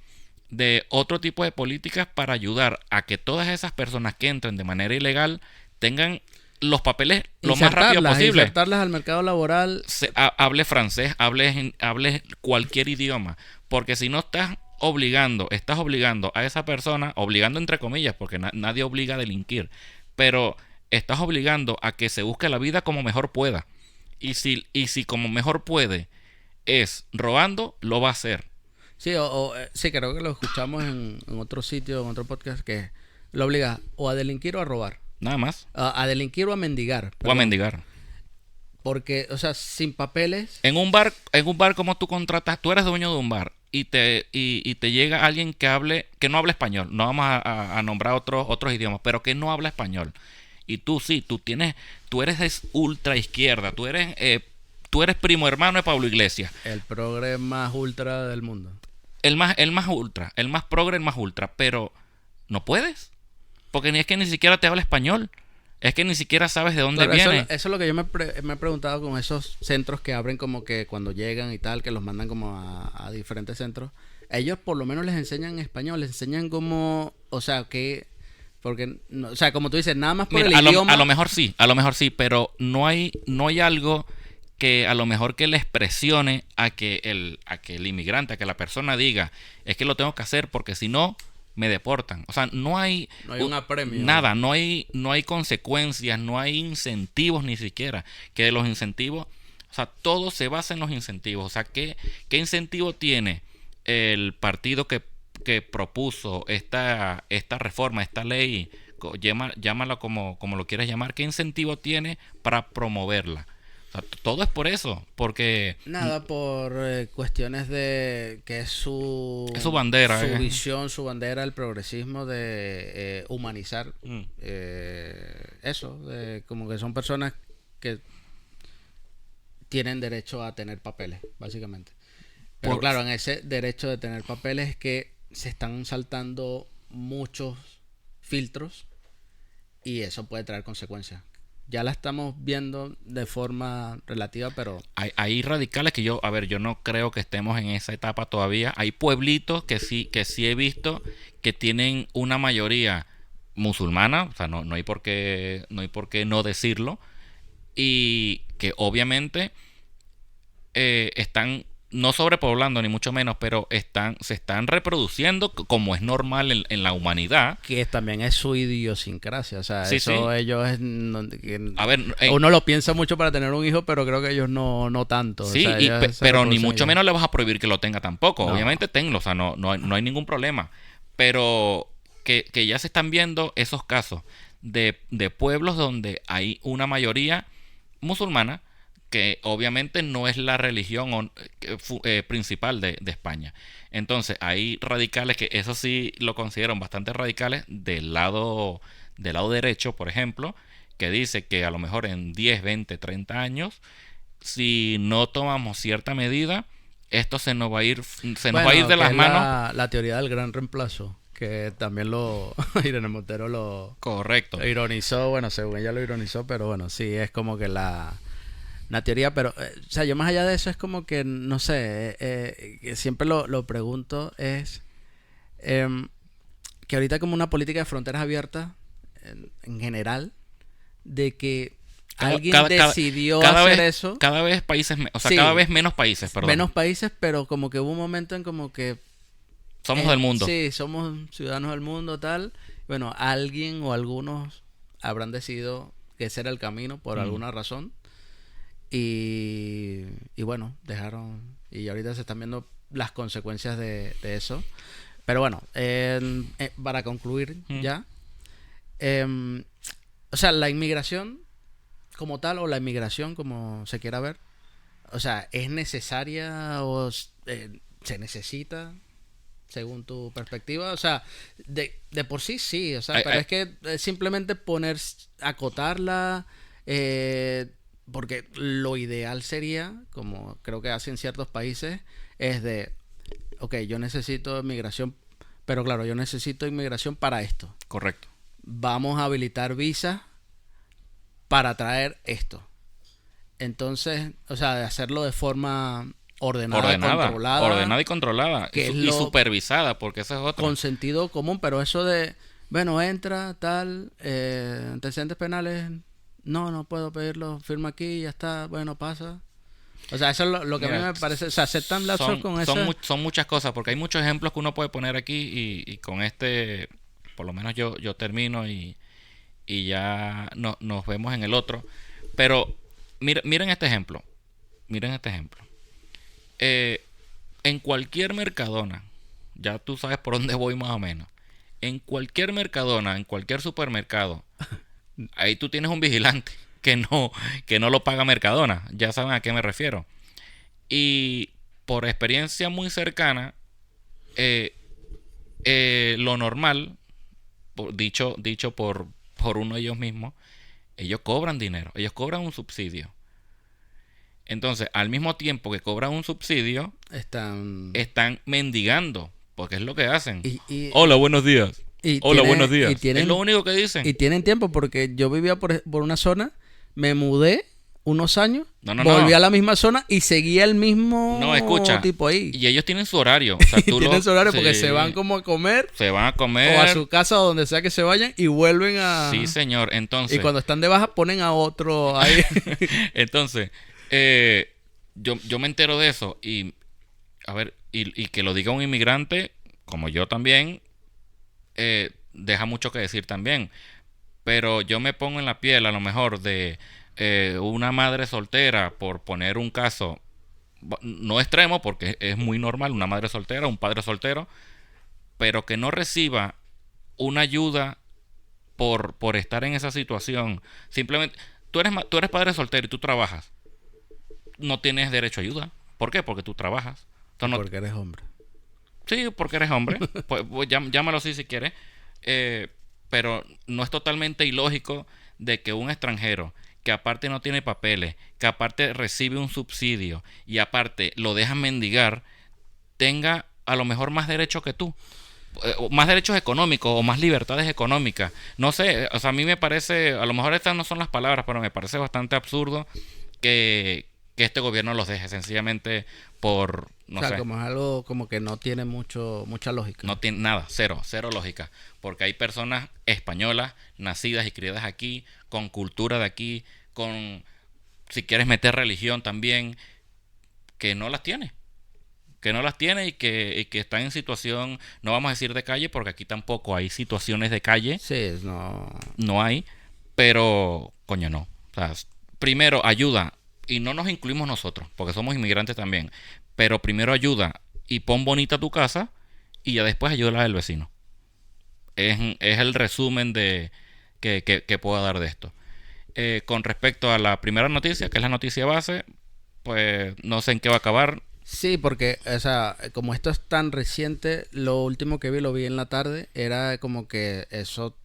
de otro tipo de políticas para ayudar a que todas esas personas que entren de manera ilegal tengan los papeles lo más rápido posible. Insertarlas al mercado laboral. Hable francés, hable cualquier idioma, porque si no estás obligando a esa persona, obligando entre comillas, porque nadie obliga a delinquir, pero estás obligando a que se busque la vida como mejor pueda. Y si como mejor puede es robando, lo va a hacer. Sí, sí, creo que lo escuchamos en otro sitio, en otro podcast, que lo obliga o a delinquir o a robar. Nada más. A delinquir o a mendigar. O a perdón. mendigar. Porque, o sea, sin papeles... En un bar como tú contratas, tú eres dueño de un bar y te llega alguien que no habla español. No vamos a nombrar otros idiomas, pero que no habla español. Y tú sí, tú eres ultra izquierda, tú eres primo hermano de Pablo Iglesias. El progre más ultra del mundo. El más ultra, el más progre, el más ultra, pero no puedes. Porque es que ni siquiera te habla español. Es que ni siquiera sabes de dónde Claro, viene. eso es lo que yo me he preguntado con esos centros que abren, como que cuando llegan y tal, que los mandan como a diferentes centros. Ellos por lo menos les enseñan español, les enseñan como, o sea, que... Porque, no, o sea, como tú dices, nada más por Mira, el idioma... a lo mejor sí, pero no hay algo que a lo mejor que les presione a que el inmigrante, a que la persona diga, es que lo tengo que hacer porque si no me deportan. O sea, no hay un apremio. Nada, no hay consecuencias, no hay incentivos ni siquiera. Que de los incentivos, o sea, todo se basa en los incentivos. O sea, ¿qué incentivo tiene el partido que propuso esta reforma, esta ley? Llámala como lo quieras llamar. ¿Qué incentivo tiene para promoverla? O sea, todo es por eso, porque... Nada, por cuestiones de que es su bandera. Su visión, su bandera, el progresismo de humanizar eso. Como que son personas que tienen derecho a tener papeles, básicamente. Pero claro, en ese derecho de tener papeles es que se están saltando muchos filtros y eso puede traer consecuencias. Ya la estamos viendo de forma relativa, pero... Hay radicales que yo no creo que estemos en esa etapa todavía. Hay pueblitos que sí he visto que tienen una mayoría musulmana, o sea, no hay por qué no decirlo, y que obviamente están no sobrepoblando ni mucho menos, pero se están reproduciendo como es normal en la humanidad. Que también es su idiosincrasia, o sea, ellos es... A ver, uno lo piensa mucho para tener un hijo, pero creo que ellos no tanto. Sí, o sea, pero ni mucho menos le vas a prohibir que lo tenga tampoco. No. Obviamente tenlo, o sea, no hay ningún problema. Pero que ya se están viendo esos casos de pueblos donde hay una mayoría musulmana, que obviamente no es la religión principal de España. Entonces hay radicales que eso sí lo consideran bastante radicales del lado derecho, por ejemplo, que dice que a lo mejor en 10, 20, 30 años, si no tomamos cierta medida, esto se nos va a ir de las manos. La teoría del gran reemplazo, que también Irene Montero lo ironizó, bueno, según ella lo ironizó, pero bueno, sí, es como que una teoría, pero o sea, yo más allá de eso es como que, no sé, siempre lo pregunto, es que ahorita como una política de fronteras abiertas en general, de que alguien decidió hacer eso. Cada vez países, o sea, sí, cada vez menos países, perdón. Menos países, pero como que hubo un momento en como que... Somos del mundo. Sí, somos ciudadanos del mundo, tal. Bueno, alguien o algunos habrán decidido que ese era el camino por alguna razón. Y bueno, dejaron... Y ahorita se están viendo las consecuencias de eso. Pero bueno, para concluir ya. O sea, la inmigración como tal, o la inmigración como se quiera ver, o sea, ¿es necesaria o se necesita según tu perspectiva? O sea, de por sí, o sea, pero es que simplemente acotarla, porque lo ideal sería, como creo que hacen ciertos países, es de, ok, yo necesito inmigración, pero claro, yo necesito inmigración para esto. Correcto. Vamos a habilitar visas para traer esto. Entonces, o sea, de hacerlo de forma ordenada y controlada. Y supervisada, porque eso es otro. Con sentido común, pero eso de, bueno, entra, tal, antecedentes penales, no puedo pedirlo, firma aquí, ya está, bueno, pasa. O sea, eso es lo que a mí me parece, o sea, ser tan laxos con eso. Son muchas cosas, porque hay muchos ejemplos que uno puede poner aquí y con este, por lo menos yo termino y ya nos vemos en el otro. Pero miren este ejemplo. En cualquier Mercadona, ya tú sabes por dónde voy más o menos. En cualquier Mercadona, en cualquier supermercado, ahí tú tienes un vigilante que no lo paga Mercadona. Ya saben a qué me refiero. Y por experiencia muy cercana, lo normal, dicho por uno de ellos mismos, ellos cobran dinero, ellos cobran un subsidio. Entonces, al mismo tiempo que cobran un subsidio, están mendigando, porque es lo que hacen. Hola, buenos días. Buenos días. Es lo único que dicen. Y tienen tiempo, porque yo vivía por una zona, me mudé unos años, volví a la misma zona y seguía el mismo tipo ahí. Y ellos tienen su horario. O sea, tienen su horario porque se van como a comer. Se van a comer. O a su casa o donde sea que se vayan y vuelven a... Sí, señor. Entonces... Y cuando están de baja ponen a otro ahí. Entonces, Yo me entero de eso y, a ver, y que lo diga un inmigrante, como yo también, deja mucho que decir también. Pero yo me pongo en la piel, a lo mejor, de una madre soltera, por poner un caso no extremo, porque es muy normal, una madre soltera, un padre soltero, pero que no reciba una ayuda por estar en esa situación. Simplemente, tú eres padre soltero y tú trabajas, no tienes derecho a ayuda. ¿Por qué? Porque tú trabajas. Entonces, Porque eres hombre. sí, porque eres hombre. Pues llámalo así si quieres. Pero no es totalmente ilógico de que un extranjero que aparte no tiene papeles, que aparte recibe un subsidio y aparte lo dejan mendigar, tenga a lo mejor más derechos que tú. Más derechos económicos o más libertades económicas. No sé, o sea, a mí me parece, a lo mejor estas no son las palabras, pero me parece bastante absurdo que este gobierno los deje sencillamente por, no O sea, sé, como es algo como que no tiene mucha lógica. no tiene nada, cero lógica. Porque hay personas españolas, nacidas y criadas aquí, con cultura de aquí, con, si quieres meter religión también, que no las tiene. Que no las tiene y que están en situación, no vamos a decir de calle, porque aquí tampoco hay situaciones de calle, Sí, no. no hay, pero, coño, no. O sea, primero ayuda, y no nos incluimos nosotros, porque somos inmigrantes también, pero primero ayuda y pon bonita tu casa, y ya después ayuda a la del vecino. Es el resumen de que puedo dar de esto. Con respecto a la primera noticia, que es la noticia base, pues no sé en qué va a acabar. Sí, porque, o sea, como esto es tan reciente, lo último que vi, lo vi en la tarde, era como que eso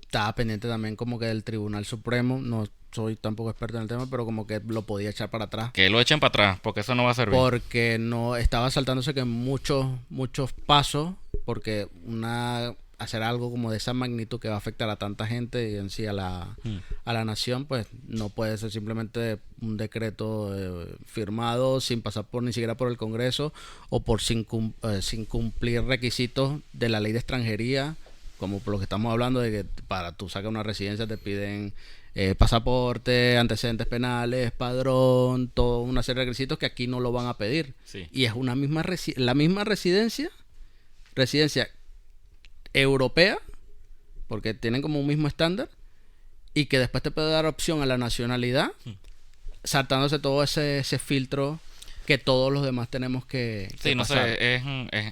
estaba pendiente también como que del Tribunal Supremo. No soy tampoco experto en el tema, pero como que lo podía echar para atrás. Que lo echen para atrás, porque eso no va a servir. Porque no estaba saltándose que muchos pasos, porque hacer algo como de esa magnitud que va a afectar a tanta gente y en sí a la nación, pues no puede ser simplemente un decreto firmado sin pasar por ni siquiera por el Congreso o por sin cumplir requisitos de la ley de extranjería, como por lo que estamos hablando de que para tú sacar una residencia te piden pasaporte, antecedentes penales, padrón, toda una serie de requisitos que aquí no lo van a pedir. Sí. Y es la misma residencia europea, porque tienen como un mismo estándar, y que después te puede dar opción a la nacionalidad, saltándose todo ese filtro que todos los demás tenemos que Sí, no pasar. sé,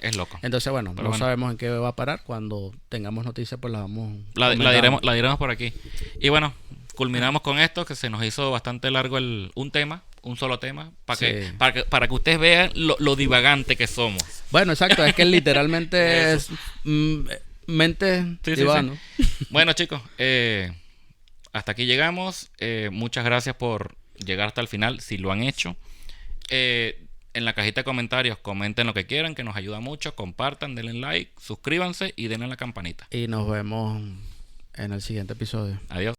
es loco. Entonces, bueno, Pero no bueno. sabemos en qué va a parar. Cuando tengamos noticias, pues la vamos La comentando. diremos por aquí. Y bueno, culminamos con esto, que se nos hizo bastante largo un solo tema, Sí. para que ustedes vean lo divagante que somos. Bueno, exacto, es que literalmente es mente Sí, sí, divagando. sí. Bueno, chicos, hasta aquí llegamos. Muchas gracias por llegar hasta el final, si lo han hecho. En la cajita de comentarios comenten lo que quieran, que nos ayuda mucho. Compartan, denle like, suscríbanse y denle a la campanita. Y nos vemos en el siguiente episodio. Adiós.